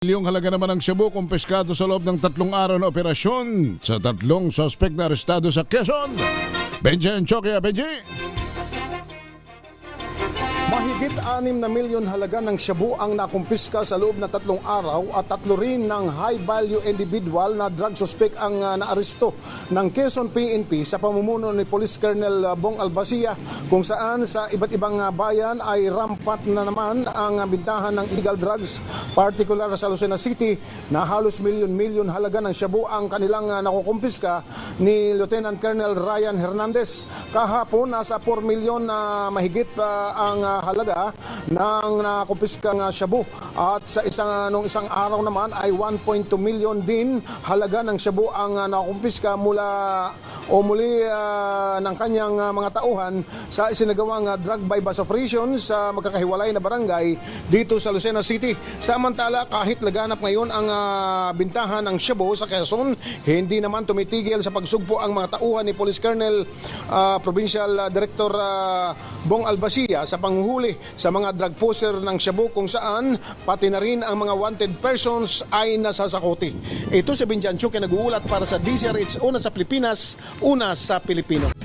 Milyong halaga naman ang Cebu kumpiskado sa loob ng 3 araw na operasyon sa 3 sospek na arestado sa Quezon. Benji Anchoquia, Benji! Mahigit 6 na milyon halaga ng shabu ang nakumpiska sa loob na 3 araw at 3 rin ng high-value individual na drug suspect ang naaresto ng Quezon PNP sa pamumuno ni Police Colonel Bong Albasia, kung saan sa iba't ibang bayan ay rampat na naman ang bintahan ng illegal drugs, partikular sa Lucena City na halos milyon-milyon halaga ng shabu ang kanilang nakukumpiska ni Lieutenant Colonel Ryan Hernandez. Kahapon nasa 4 milyon na mahigit ang halaga ng nakumpiskang shabu at sa isang araw naman ay 1.2 million din halaga ng shabu ang nakumpiska muli ng kanyang mga tauhan sa isinagawang drug bypass operation sa magkakahiwalay na barangay dito sa Lucena City. Samantala, kahit laganap ngayon ang bintahan ng shabu sa Quezon, hindi naman tumitigil sa pagsugpo ang mga tauhan ni Police Colonel Provincial Director Bong Albasia sa panghuli sa mga drug pusher ng shabu, kung saan pati na rin ang mga wanted persons ay nasasakuti. Ito si Benji Anchoquia, nag-uulat para sa DZRH, una sa Pilipinas, una sa Pilipino.